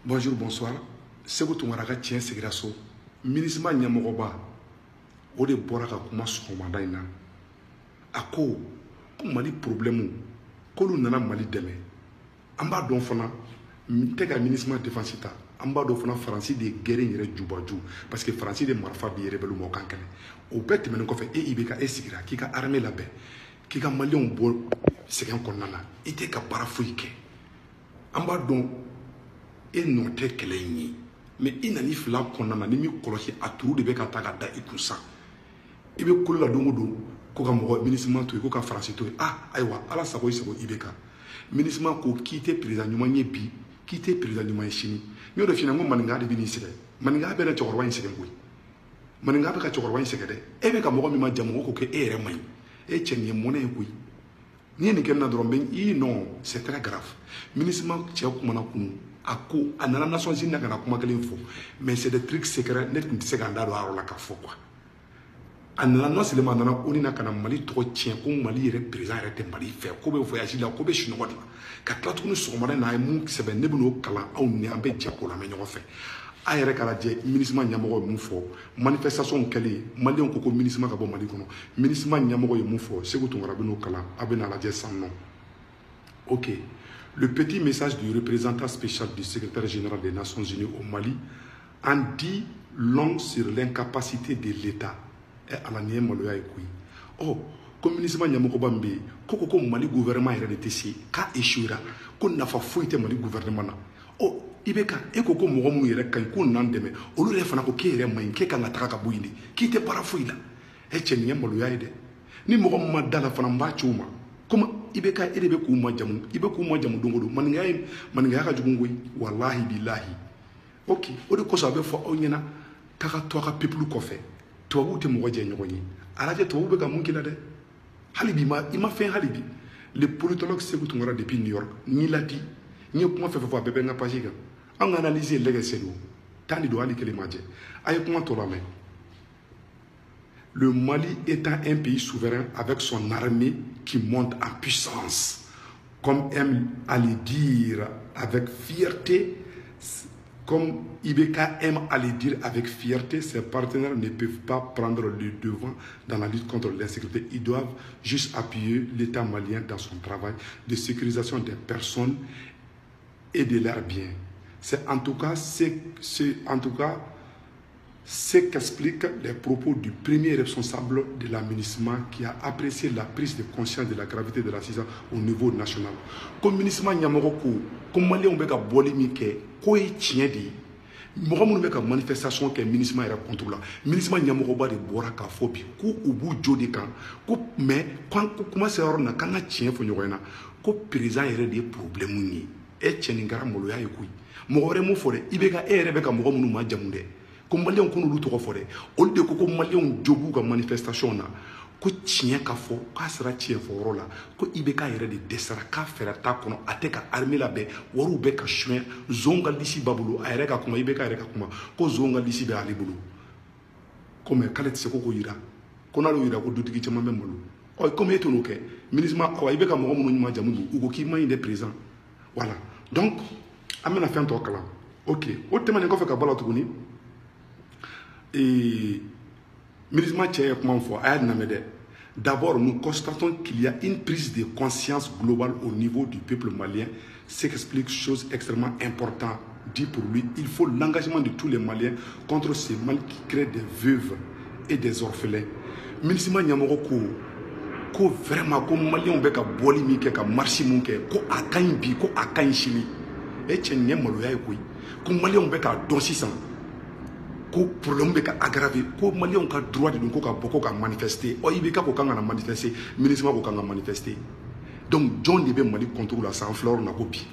Bonjour, bonsoir. Segu Tunkara tiɲɛ segira so. Minisma ɲɛmɔgɔba o de bɔra ka kuma sɔgɔmada in na. A ko Mali problème k'olu nana Mali dɛmɛ. An b'a dɔn fana n tɛ ka minisma défense ta. An b'a dɔn fana Faransi de guerre yɛrɛ jubaju parce que Faransi de marifa bi rebelle mɔgɔ kan kɛlɛ. O bɛɛ tɛmɛnen kɔfɛ i bɛ ka sigira k'i ka armée labɛn k'i ka maliyɛnw bɔ sɛgɛn kɔnɔna na i tɛ ka baara foyi kɛ. An b'a dɔn e nɔ tɛ kɛlɛ in ye mais i nani fila kɔnɔna na ni min kɔlɔsi a turu de bɛ ka taa ka da i kun san. I bɛ kolo la don o don ko ka mɔgɔ minisma to yen ko ka Faransi to yen ayiwa ala sago i sago i bɛ kan minisma ko k'i tɛ président ɲuman ye bi k'i tɛ président ɲuman ye sini n y'o de f'i ɲɛna ko maninka de bɛ n'i sɛgɛn maninka bɛ na cɛkɔrɔba in sɛgɛn koyi maninka bɛ ka cɛkɔrɔba in sɛgɛn dɛ e bɛ ka mɔgɔ min ma jamu ko k'e yɛrɛ man ɲi e cɛ nin ye mɔnɛ ye koyi n'i ye nin kɛ na dɔrɔn i non c'est très grave minisma cɛ kumana kunu a ko a nana Nations Unies na ka na kuma kelen fɔ mais c'est des trucs secrets ne tun tɛ se ka n da don a yɔrɔ la k'a fɔ quoi a nana non seulement a nana ONU na ka na Mali tɔgɔ tiɲɛ ko Mali yɛrɛ président yɛrɛ tɛ Mali fɛ ko bɛ voyage la ko bɛ sunɔgɔ de la ka tila tuguni sɔgɔmada in na a ye mun sɛbɛn ne bɛ n'o kalan aw ni an bɛ jɛ k'o lamɛn ɲɔgɔn fɛ a yɛrɛ ka lajɛ minisma ɲɛmɔgɔ ye mun fɔ manifestation kɛlen maliyɛnw ko minisma ka bɔ Mali kɔnɔ minisma ɲɛmɔgɔ ye mun fɔ Segu Tunkara bɛ n'o kalan a bɛ n'a lajɛ san nɔ ok. Le petit message du représentant spécial du secrétaire général des Nations Unies au Mali en dit long sur l'incapacité de l'État. Et à la nième maloya ekui. Oh, comme ministre Nyamokoba Mbe, ko Mali gouvernement est RDTC, ka échouera, qu'on n'a pas fouillé Mali gouvernement. Oh, ibeka, et koko mogomu yere kan ko nandeme, olu re fana ko ke yere main ke kan ataka bouindi, ki te para fouilla. E chenye maloya ide. Ni mogomu madala fana mba chuma. Comment ibeka edebe ku ma jamu ibe ku ma jamu dongodo maninga ka jugungoy wallahi billahi ok o de ko so abe fo o nyina kaka to ka peuple ko fe to wu te mo je nyogonyi alaje to wu be ka munkila de halibi ma ima fin halibi le politologue Segu Tunkara depuis New York ni la di ni kuma fe fo bebe nga page ga an analyser legacy do tandi do ali kele maje ay kuma to la mais le Mali étant un pays souverain avec son armée qui monte en puissance, comme aime à le dire avec fierté, comme Ibeka aime à le dire avec fierté, ses partenaires ne peuvent pas prendre le devant dans la lutte contre l'insécurité. Ils doivent juste appuyer l'État malien dans son travail de sécurisation des personnes et de leurs biens. C'est en tout cas ce qu'expliquent les propos du premier responsable de l'aménagement qui a apprécié la prise de conscience de la gravité de la situation au niveau national. Comme ministre Nyamoroko, comme Malien on beka bolimi ke ko e tien di mɔgɔ minnu bɛ ka manifestation kɛ ministre yɛrɛ contre la ministre Nyamoroba de bɔra k'a fɔ bi ko u b'u jo de kan ko mais kuma se yɔrɔ na k'an ka tiɲɛ fɔ ɲɔgɔn na ko président yɛrɛ de ye problème ye e cɛ nin kɛra maloya ye koyi mɔgɔ wɛrɛ mun fɔ dɛ i bɛ ka e yɛrɛ bɛ ka mɔgɔ minnu ma jamu dɛ ko maliyɛnw ko n'olu tɔgɔ fɔ dɛ olu de ko maliyɛnw jo b'u ka manifestation na ko tiɲɛ ka fɔ k'a sera tiɲɛ fɔ yɔrɔ la ko i bɛ k'a yɛrɛ de dɛsɛra k'a fɛɛrɛ t'a kɔnɔ a tɛ ka armée labɛn wariw bɛ ka suɲɛ zon ka lisi b'a bolo a yɛrɛ ka kuma i bɛ k'a yɛrɛ ka kuma ko zon ka lisi bɛ ale bolo ko mɛ k'ale tɛ se k'o yira ko n'ale y'o yira ko dutigi caman bɛ malo ɔ komi e t'o n'o kɛ minisma awa i bɛ ka mɔgɔ minnu ɲuman jamu don u ko k'i man ɲi dɛ président voilà donc an bɛna fɛn tɔ kalan ok o tɛmɛnen kɔfɛ ka bɔ la tuguni minisma cɛ ye kuma fɔ a y'a namɛ dɛ. D'abord, nous constatons qu'il y a une prise de conscience globale au niveau du peuple malien, ce qui explique chose extrêmement importante. Dit pour lui, il faut l'engagement de tous les Maliens contre ce mal qui crée des veuves et des orphelins. Minisma Nyamoroko, ko vraiment, ko Maliens beka boli mi ke ka marchi mun ke, ko akain bi, ko akain chili. E tchen nye maloya e koui. Ko Maliens beka don sisan. Ko problème be ka aggraver ko malien ka droit de ko ka boko ka manifester o ibeka ko kanga na manifester ministre ko kanga manifester donc John de be Mali contrôle la sans fleur na ko bi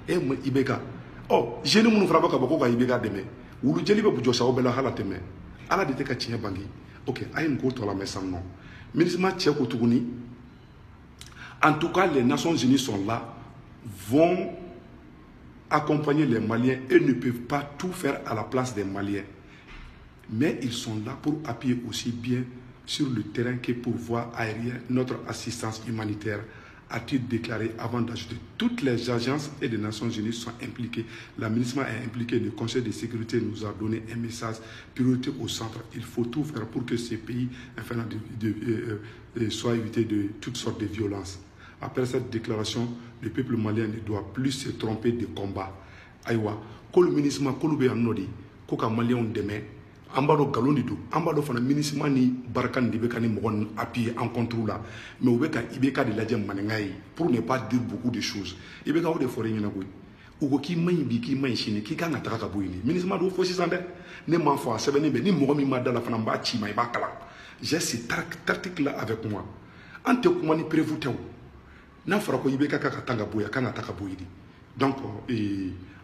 e ibeka oh jeune munu fra ka boko ka ibeka deme wulu jeli be bujo sawo bela hala teme ala de te ka tinya bangi ok ayim ko to la mesam non ministre ma tche ko tuguni en tout cas les Nations Unies sont là vont accompagner les Maliens et ne peuvent pas tout faire à la place des Maliens. Mais ils sont là pour appuyer aussi bien sur le terrain que pour voir aérien notre assistance humanitaire a-t-il déclaré avant d'ajouter. Toutes les agences et les Nations Unies sont impliquées. La MINUSMA est impliquée. Le Conseil de sécurité nous a donné un message priorité au centre. Il faut tout faire pour que ces pays soient évités de toutes sortes de violences. Après cette déclaration, le peuple malien ne doit plus se tromper de combat. Aïwa, quand le MINUSMA, quand le Nodi, quand le Malien demain, Ambado Galondido, Ambado Fana MINUSMA ni Barkan de Bekani Moron appuyé en contrôle là. Mais Obeka Ibeka de la Djem Manengaï, pour ne pas dire beaucoup de choses. Ibeka ou de forêts Yanagoui. Ou qui main biki main chine, qui gagne à Takabouni. MINUSMA doit faut s'y ender. Ne m'en faut à Sevenebe, ni Moromi Madala Fanamba Chima et Bakala. J'ai cet article là avec moi. Ante Kumani prévouté. N'a fera ko Ibeka Katanga Boya, Kanataka Boyidi. Donc,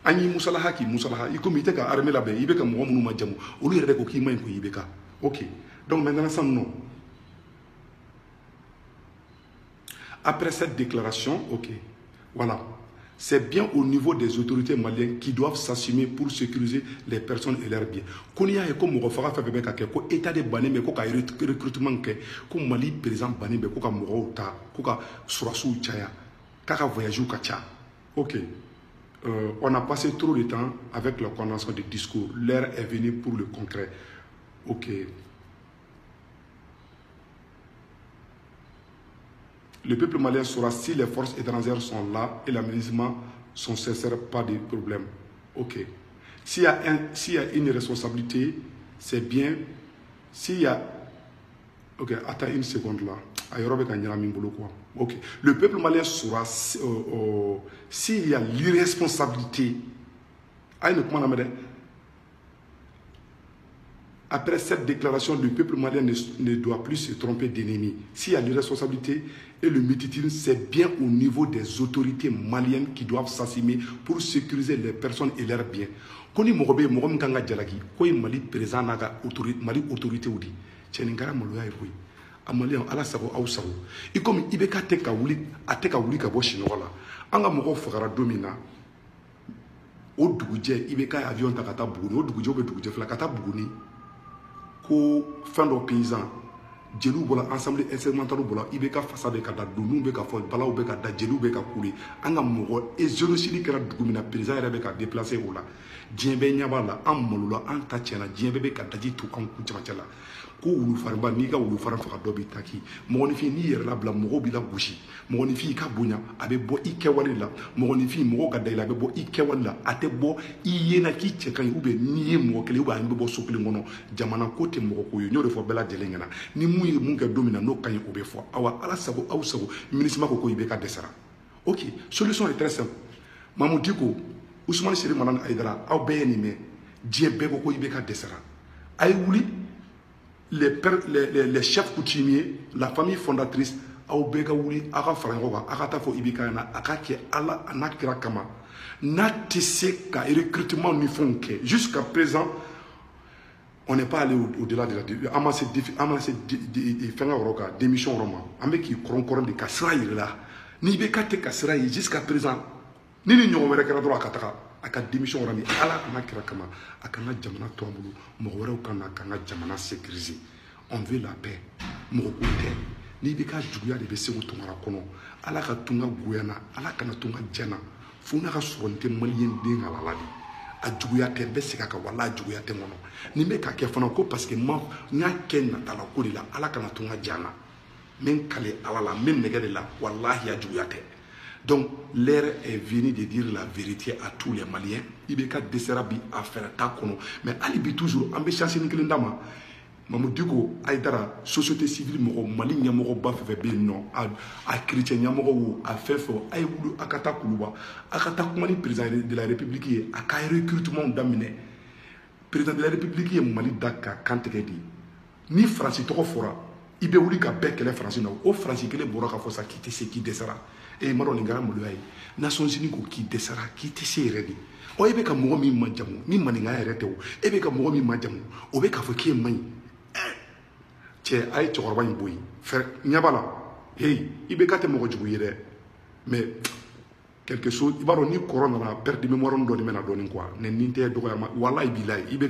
Ani musalaha ki musalaha ikomi te ka armée la be ibeka mo munu majamu olu yere ko ki main ko ibeka. OK. Donc maintenant ça non. Après cette déclaration, OK. Voilà. C'est bien au niveau des autorités maliennes qui doivent s'assumer pour sécuriser les personnes et leurs biens. Konia e ko mo fara fa bebe ka ke ko état de bané me ko ka recrutement ke ko Mali président bané be ko ka mo ta ko ka surasu chaya kaka voyage ou kacha. OK. On a passé trop de temps avec la condensation des discours. L'heure est venue pour le concret. OK. Le peuple malien saura si les forces étrangères sont là et la MINUSMA sont sincères, pas de problème. OK. S'il y a une responsabilité, c'est bien. S'il y a... OK, attends une seconde là. Okay. Le peuple malien saura s'il y a l'irresponsabilité. Après cette déclaration, le peuple malien ne doit plus se tromper d'ennemi. S'il y a l'irresponsabilité et le multitude, c'est bien au niveau des autorités maliennes qui doivent s'assumer pour sécuriser les personnes et leurs biens. Quand il y a Mali présent, Mali autorité ou dit, Amalien ala sago aw sago i comme ibeka teka wuli ateka wuli ka bo shinola anga mogo fagara domina o duguje ibeka avion takata buguni o duguje be duguje fla kata buguni ko fin do paysan jelu bola ensemble instrumental bola ibeka façade ka da dunu be ka fo balaw be ka da jelu be ka kuli anga mogo e génocide kera dugumina président era be ka déplacer ola djembe nyabala am molula an ta chena djembe be ka daji tu an ku chamachala ko wulu farba ni ka wulu faran fa dobi taki mo ni fi ni yer la bla mo bi la gushi mo ni fi ka bunya abe bo ike wali la mo ni fi mo ga dayla be bo ike wala ate bo iyena ki chekan ube ni mo kele uba ni bo sokle ngono jamana kote mo ko yo nyore fo bela delengena ni mu mu ga domina no kan ube fo awa ala sago aw sago ministre ko ibe ka desara. OK, solution est très simple. Mamou Diko Ousmane Seri Manan Aïdara aw be ni me die be ko ibe ka desara ay wuli les chefs coutumiers, la famille fondatrice, Aubega Wuli, Ara Farangoga, Aratafo Ibikana, Akake, Allah, Anakira Kama, Natisse, ka recrutement ni fonke. Jusqu'à présent, on n'est pas allé au-delà de la amassé démission Roma, avec qui coron de Kasraï là, ni Bekate Kasraï jusqu'à présent, ni l'union américaine à Katara. Aka démission rami ala nakira kama akana jamana tombulu mogore ukana kana jamana sécurisé. On veut la paix mogote ni bika juguya de bese utumara kono ala ka tunga guyana ala kana tunga jana funa ka sonte malien denga la ladi a juguya te bese ka wala juguya te mono ni me ka ke fana ko parce que ma nya ken na tala ko la ala kana tunga jana men kale ala la men negere la wallahi ya juguya te. Donc, l'heure est venue de dire la vérité à tous les Maliens. Il y a des serabi à faire takono. Mais alibi toujours, on veut chercher une clindama. Maman Dugo, Aïdara, société civile, Mali, Yamoro, Bafé, non, à chrétien, Yamoro, à Fefo, Aïoulou, Akata Koulouba, Akata Koumani, président de la République, à Kaï recrutement d'amener. Président de la République, Mali Daka, Kantekedi. Ni Francis Tokofora, il y a eu des gens qui français, au français qui les boraka fosa qui te sait qui descendra. Et Maron Ngara Moluaï, Nations Unies qui descendra, qui te sait ready. O ebe ka mo mi manjamu, mi maninga erete o. Ebe ka mo mi manjamu, o be ka fo ki mani. Che ay chorwa boy. Fer nyabala. Hey, ibe ka te mo jugu yere. Mais quelque chose, ibaro ni corona na perte de mémoire ndo ni mena doni quoi. Ne ninte do ya wallahi billahi ibe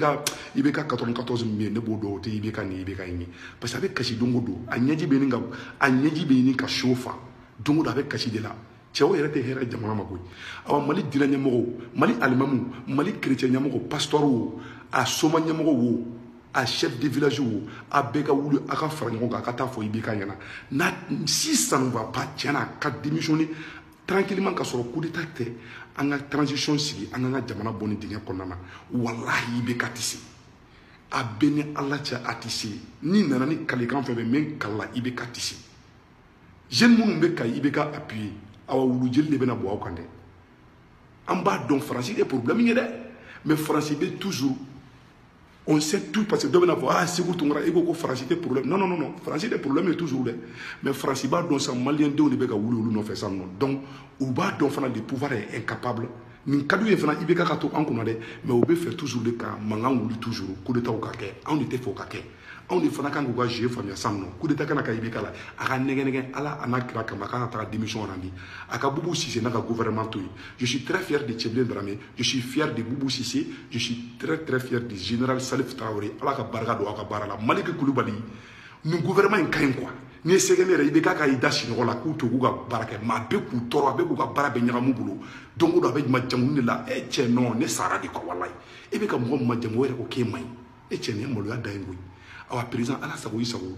ka 94 mi ne bodo te ibe ka ni ibe ka ni. Parce que avec kashi dongo do, anyaji be ni ka shofa. donc o avec kasi de la cɛw yɛrɛ tɛ hɛrɛ jamana ma koyi awa mali dinɛ ɲɛmɔgɔw mali alimamu mali chrétien ɲɛmɔgɔ pasteur wo a soma ɲɛmɔgɔ wo a chef de village wo a bɛɛ ka wuli a ka fara ɲɔgɔn kan a ka taa fɔ IBK ɲɛna na si ça ne va pas tiɲɛna a ka démissionner tranquillement ka sɔrɔ coup d'état tɛ an ka transition sigi an ka jamana bɔ ni dingɛ kɔnɔna na wallahi IBK tɛ se a bɛ ni ala cɛ a tɛ se ni nana ni kalikan fɛn fɛn min kalila IBK tɛ se jeune minnu bɛ ka IBK appuyer awa wulu jeli de bɛna bɔ aw kan dɛ an b'a dɔn faransi de problème ye dɛ mais faransi bɛ toujours on sait tout parce que dɔ bɛna fɔ ah Sékou Tounkara i ko ko faransi tɛ problème non non non non faransi de problème ye toujours dɛ mais faransi b'a dɔn sa maliyɛn denw de bɛ ka wuli olu nɔfɛ sa nɔ donc u b'a dɔn fana le pouvoir est incapable nin ka d'u ye fana IBK ka to an kunna dɛ mais u bɛ fɛ toujours de ka mankan wuli toujours coup d'état ka kɛ anw de tɛ fɛ o ka kɛ anw de fana kan k'u ka jeu faamuya san nɔ coup d'état kana ka IBK la a ka nɛgɛ ala a n'a kira kama a kan ka taga démission randi a ka Boubou Cissé n'a ka gouvernement to yen je suis très fier de Tchèblé Dramé je suis fier de Boubou Cissé je suis très fier du général Salif Traoré ala ka barika don aw ka baara la Maliki Kulibali nin gouvernement in ka ɲi quoi ni ye sɛgɛn yɛrɛ IBK ka i da sinɔgɔ la k'u to k'u ka baara kɛ mais a bɛ k'u tɔɔrɔ a bɛ k'u ka baara bɛ ɲagamu bolo donc o don a bɛ majamu de la e cɛ non ne sara de quoi wallahi i bɛ ka mɔgɔ min majamu o yɛrɛ ko k'e man ɲi e cɛ nin ye maloya da ye koyi awa président ala sago i sago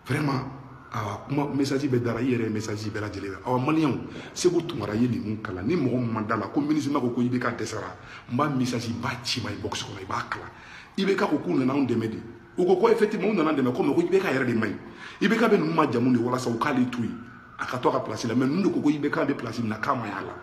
vraiment awa kuma message bɛ dara i yɛrɛ message bɛɛ lajɛlen la awa maliyɛnw Sékou Tounkara ye nin kalan ni mɔgɔ min ma da la ko ministre ko IBK dɛsɛra n b'a message b'a ci ma i box kɔnɔ i b'a kalan IBK ko k'u nana anw dɛmɛ de u ko effectivement u nana dɛmɛ ko mais ko IBK yɛrɛ de man ɲi IBK bɛ ninnu majamu de walasa u k'ale to yen a ka to a ka place la mais ninnu de ko IBK bɛ place min na k'a ma y'a la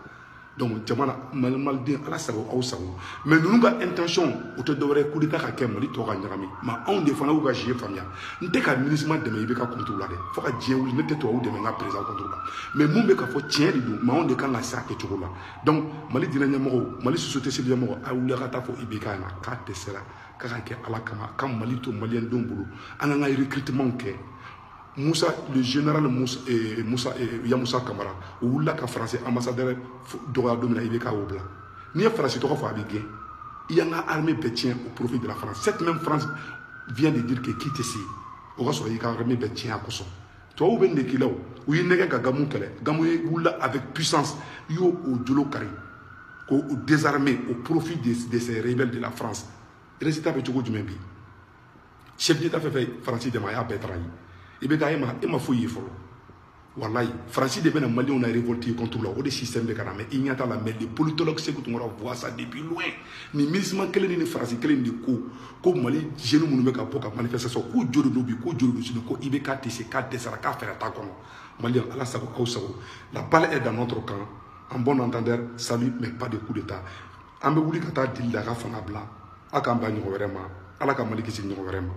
donc jamana maliden ala sago aw sago mais ninnu ka intention o tɛ dɔwɛrɛ coup d'état ka kɛ mali tɔ ka ɲagami mais anw de fana y'u ka jeu faamuya n tɛ ka ministre dɛmɛ IBK contre la dɛ fo ka diɲɛ wuli ne tɛ tubabu dɛmɛ n ka président contre la mais mun bɛ ka fɔ tiɲɛ de don mais anw de kan ka se a kɛcogo la donc mali dinɛ ɲɛmɔgɔw mali société civile ɲɛmɔgɔ a wuli a ka taa fɔ IBK ɲɛna k'a dɛsɛra k'a ka kɛ ala kama ka mali to maliyɛn denw bolo an k'an ka recrutement kɛ Moussa, le général Yamoussa Kamara, ou là ka français ambassadeur de dominer IBK au blanc. Ni français to fa bi gain. Il y a une armée bétien au profit de la France. Cette même France vient de dire que quitte ici. O ga so yi ka armée bétien a koso. To ou ben de kilaw, ou yi nega ga gamu kele, gamu ou là avec puissance, yo au jolo kari. Au désarmé au profit de ces rebelles de la France. Résultat be jogo jumɛn bi. Chef d'état fait français de maya betrayi. IBK ma foyi fɔlɔ wallahi Fransi de bɛna maliyɛnw na révolter contre la o de système de kana mais i ɲɛ t'a la mais les politologues Sékou Tounkara voient ça depuis loin ni musulman kelen ni Fransi kelen de ko Mali jeunes minnu bɛ ka bɔ ka manifestation k'u jo de don bi k'u jo de don sini ko IBK tɛ se k'a dɛsɛra k'a fɛɛrɛ t'a kɔnɔ maliyɛn ala sago aw sago la balle est dans notre camp en bon entendeur salut mais pas de coup d'état an bɛ wuli ka taa dili la a ka fanga bila a k'an ba ɲɔgɔn wɛrɛ ma ala ka Mali kisi ɲɔgɔn wɛrɛ ma